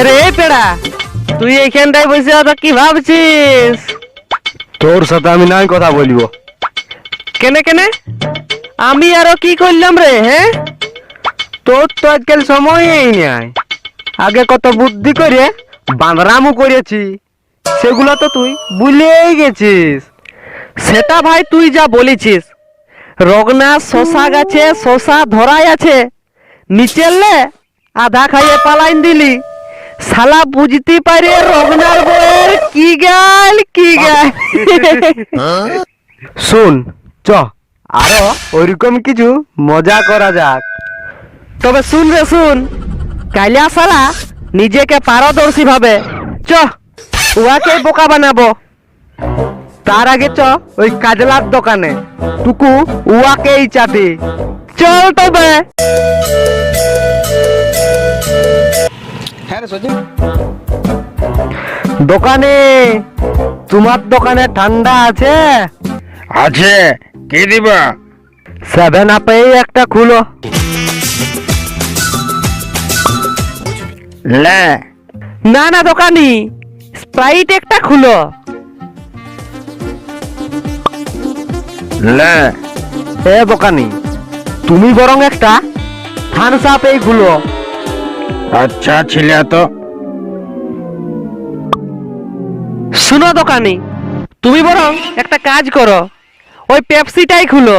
রে পেড়া, তুই এইখানটায় বসে আছো কি ভাবছিস? তোর সাথে আমি নাই কথা বলবো। কেনে কেনে? আমি আরো কি করলাম রে? হ্যাঁ, তোর তো আজকাল সময়ই নাই। আগে কত বুদ্ধি করে বাঁদরামও করেছি, সেগুলো তো তুই ভুলেই গেছিস। সেটা ভাই তুই যা বলেছিস। রঘুনাথ শশা গাছে শশা ধরাই আছে, নিচেলে আধা খাইয়ে পালাইন দিলি। শালা বুঝতে পারে রঘুনাথ বউয়ের কি গাল কি গাল। শুন, চ আরো ওইরকম কিছু মজা করা যাক। তবে শুন রে শুন, কালিয়া শালা নিজেকে পারদর্শী ভাবে। চ উহাকে বোকা বানাবো। তার আগে চ ওই কাজলার দোকানে, টুকু উয়াকেই চাটি। চল তবে। হ্যাঁ রে সজিব, দোকানে, তোমার দোকানে ঠান্ডা আছে? আছে, কি দিবা? 7 আপেই একটা খুলো। লে না না দোকানি, স্প্রাইট একটা খুলো। লে এ দোকানি, তুমি বরং একটা থামস আপেই খুলো। আচ্ছা ছিলে তো। শুনো দোকানি, তুমি বরং একটা কাজ করো, ওই পেপসিটাই খুলো।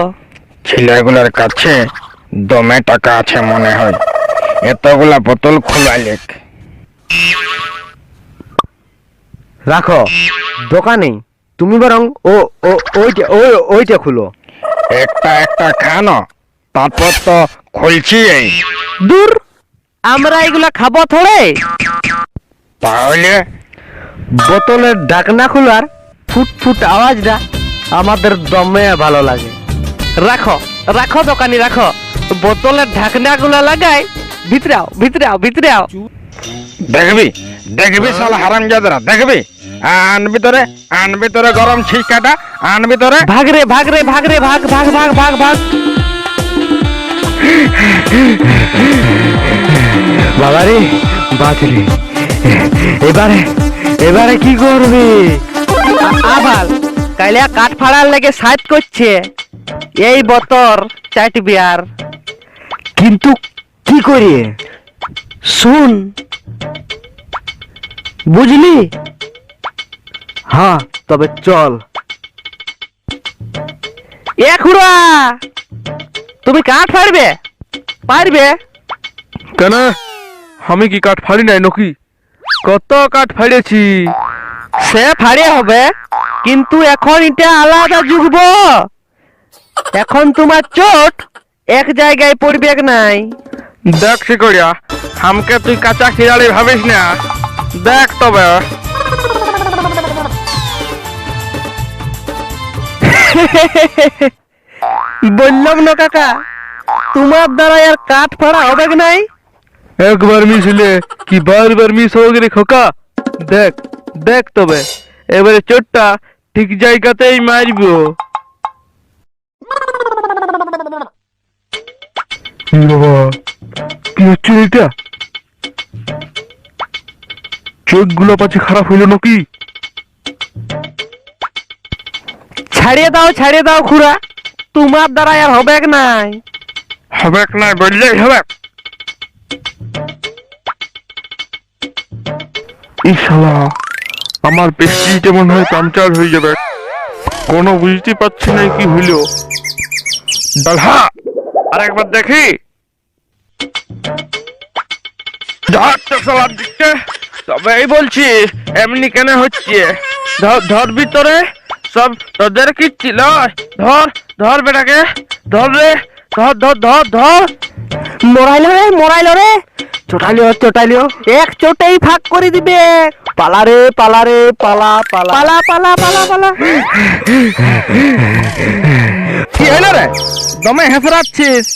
ছেলেগুলোর কাছে দমে টাকা আছে মনে হয়, এতগুলা বোতল খোলাইলে। রাখো দোকানি, তুমি বরং ও ও ওইটা ওইটা খুলো। একটা একটা খানো, তারপর তো খুলছি এই। দূর, আমরা এগুলা খাবো থোড়ে। তাহলে বোতলের ঢাকনা খোলার ফুটফুট আওয়াজটা আমাদের দমে ভালো লাগে। রাখো রাখো দোকানি রাখো, বোতলের ঢাকনা গুলা লাগাই। ভিতরে আও ভিতরে আও ভিতরে আও। দেখবি দেখবি শালা হারামজাদারা, দেখবি। আনবি তোরে গরম ছিটকাটা, আনবি তোরে। ভাগ রে ভাগ রে ভাগ রে ভাগ ভাগ ভাগ ভাগ ভাগ। বাবারে বাঁচলি, এবারে এবারে কি করবি? আবার কাইলা কাঠ ফাড়ার লেগে সাইড করছে, এই বতর চাটবি আর। কিন্তু কি করি? শুন, বুঝলি? হ্যাঁ, তবে চল। এ খুড়া, তুমি কাঠ ফাড়বে পারবে? কেন, আমি কি কাঠ ফাড়ি নাই নাকি? কত কাঠ ফাড়িয়েছি। সে ফাড়ে হবে, কিন্তু এখন এটা আলাদা যুগব। এখন তোমার চোট এক জায়গায় পড়বে নাই। দেখ শিকড়িয়া, আমাকে তুই কাঁচা খিরালি ভাবিস না। দেখ তবে। বললাম না কাকা, তোমার দ্বারা আর কাঠ ফাড়া হবে নাই। একবার মিস হলে কি বারবার মিস হয়ে গেলে খোকা? দেখ দেখ তবে, এবারে চোটটা ঠিক জায়গাতেই মারবো। বাবা, কি হচ্ছে এটা? চোখ গুলো পাচ্ছে খারাপ হইলো নাকি? ছাড়িয়ে দাও খুড়া, তোমার দ্বারা আর হবে নাই। হবে না বললেই হবে। ইশালা, আমার পেস্ট্রিটা মনে হয় পাংচার হয়ে যাবে। কোনো বুঝতে পারছি না কি হইল। দালহা আরেকবার দেখি। যাচ্ছে শালার দিকে। তবেই বলছি, এমনি কেন হচ্ছে? ধর ভিতরে সব তোদের কি ছিল? ধর ধর বেটাকে, ধর রে, ধর ধর ধর ধর। মরাইল রে, চটালিও এক চোটেই ভাগ করে দিবে। পালা রে পালা পালা। পালা পালা পালা পালা। কি হইল রে? দমে হেসরাচ্ছিস,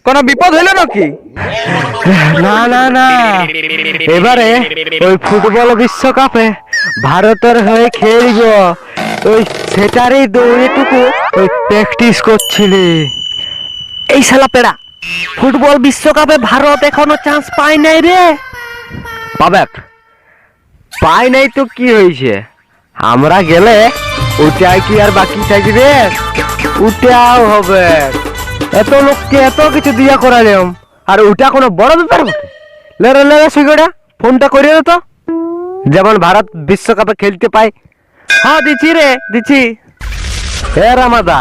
কোন বিপদ হইল নাকি? না না না, এবারে ওই ফুটবল বিশ্বকাপে ভারতের হয়ে খেলব, ওই সেটারই দৌড়েটুকু ওই প্র্যাকটিস করছিলি। এই শালা পেড়া, ফুটবল বিশ্বকাপে ভারত এখনো চান্স পায় নাই রে। পাবেক, পাই নাই তো কি হয়েছে, আমরা গেলে ওটাই কি আর বাকি থাকবে? ওটাও হবে। এত লোককে এত কিছু দিয়া করালাম, আর ওটা কোনো বড় ব্যাপার বটে? লেরে লেরে সুইগোটা ফোনটা করে দে তো, যেমন ভারত বিশ্বকাপে খেলতে পাই। হ্যাঁ দিচ্ছি রে, দিচ্ছি। হে রামাদা,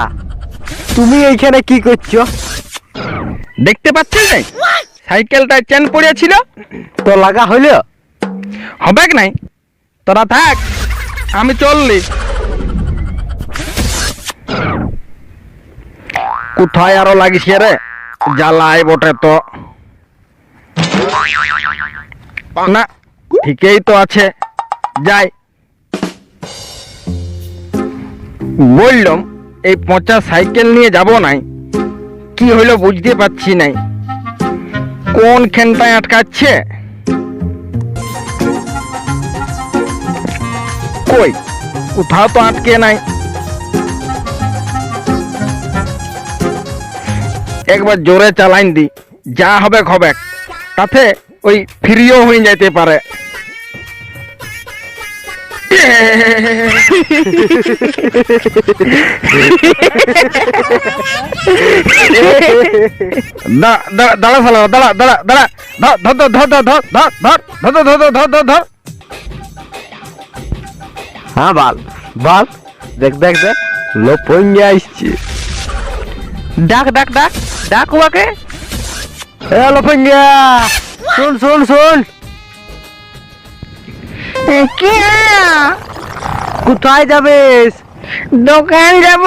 তুমি এইখানে কি করছো? দেখতে পাচ্ছিস নাই সাইকেলটায় চেন পড়েছিল? তো লাগা হইলো? হবে কি নাই, তোরা থাক, আমি চললি। কোথায় আরো লাগিছে রে, জ্বালাই বটে তো না, ঠিকই তো আছে, যাই। বললাম এই পচা সাইকেল নিয়ে যাব নাই, কি হইলো বুঝতে পারছি নাই, কোন খেনটায় আটকাচ্ছে। কই, কোথাও তো আটকে নাই। একবার জোরে চালাইন দি, যা হবে হবে, তাতে ওই ফ্রিও হয়ে যাইতে পারে। দাঁড়া সালা, দাঁড়া দাঁড়া দাঁড়া, ধর ধর ধর ধর ধর ধর ধর ধর ধর ধর ধর ধর ধর। হ্যাঁ বল বল, দেখ দেখ দেখ, লোপঞ্জা আসছে। ডাক ডাক ডাক ডাক ওকে। এ লোপঞ্জা, শুন শুন শুন। কি কোথায় যাবেস? দোকান যাব,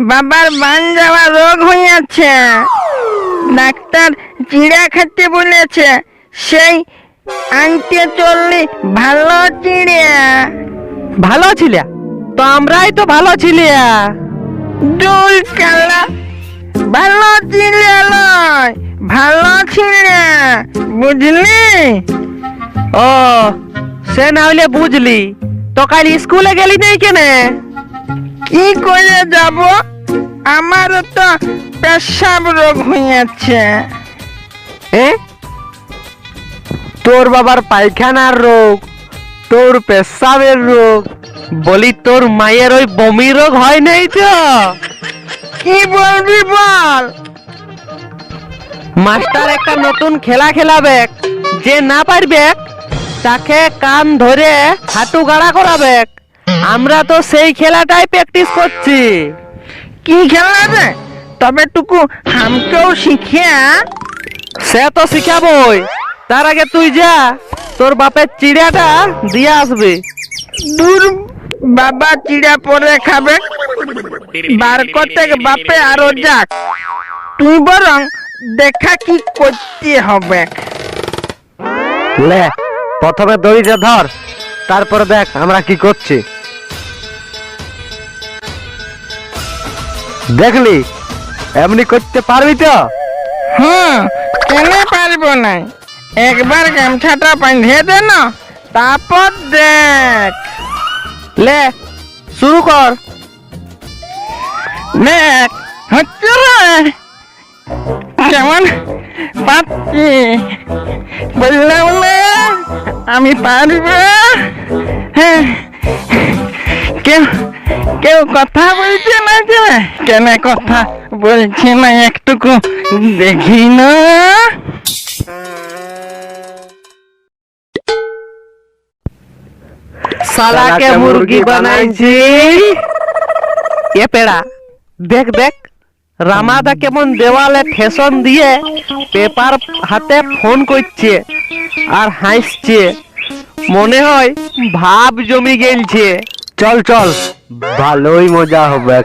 বাবার বান যাওয়া রোগ হয়ে আছে, ডাক্তার চিড়া খেতে বলেছে, সেই আনতে চললি ভালো চিড়া। ভালো ছিলে তো, আমরাই তো ভালো ছিলে। দুল কালা, ভালো চিড়া নয়, ভালো চিড়া, বুঝলি? ও সে না হলে বুঝলি, তো কাল স্কুলে গেলি নাই কেনে? কি করে যাব, আমারও তো পেশাব রোগ হয়েছে। এ তোর বাবার পায়খানার রোগ, তোর পেশাবের রোগ, বলি তোর মায়ের ওই বমি রোগ হয় নাই তো? কি বলবি বল? মাস্টার একটা নতুন খেলা খেলাবে, যে না পারবে তাকে কান ধরে হাঁটু গাড়া করাবে। আমরা তো সেই খেলাটাই প্র্যাকটিস করছি। কি খেলা রে? তবে টুকু হামকেও শিখিয়া। সে তো শিখাবই, তার আগে তুই যা, তোর বাপের চিড়াটা দিয়ে আসবি। দূর, বাবা চিড়া পরে খাবে, বার করতে বাপে আরো যাক। তুই বরং দেখা কি করতে হবে। লে প্রথমে দড়িটা ধর, তারপরে দেখ আমরা কি করছি। দেখলি, এমনি করতে পারবি তো? হুম, কেন পারবো না? একবার গামছাটা বাঁধিয়ে দে না, তারপর দেখ। লে শুরু কর। দেখ হচ্ছে রে, কেমন পাচ্ছি বললাম না আমি পারবো। হ্যাঁ, কেউ কেউ কথা বলছে না যে, কেন কথা বলছে না একটুকু দেখি না। সালাকে মুরগি বানাইছি। এ পেড়া দেখ দেখ, রামাদা কেমন দেওয়ালে ঠেসন দিয়ে পেপার হাতে ফোন করছে আর হাসছে, মনে হয় ভাব জমি গেলছে। চল চল, ভালোই মজা হবে।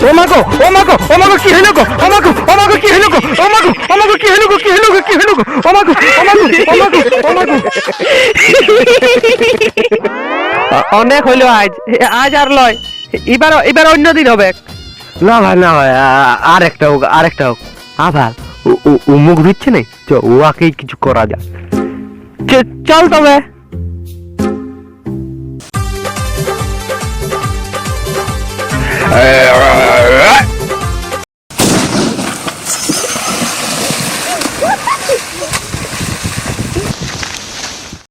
ও মাগো ও মাগো ও মাগো, কি হইলো গো, ও মাগো ও মাগো, কি হইলো গো, ও মাগো ও মাগো, কি হইলো গো, কি হইলো গো, কি হইলো গো, ও মাগো ও মাগো ও মাগো ও মাগো। অনেক হইলো আজ, আজ আর লয়, এবার এবার অন্য দিন হবে। না ভাই না ভাই, আর একটা হোক, আর একটা হোক। আবার ও মুখ ধুচ্ছে না, চ ওয়াকেই কিছু করা যাক। চল তবে।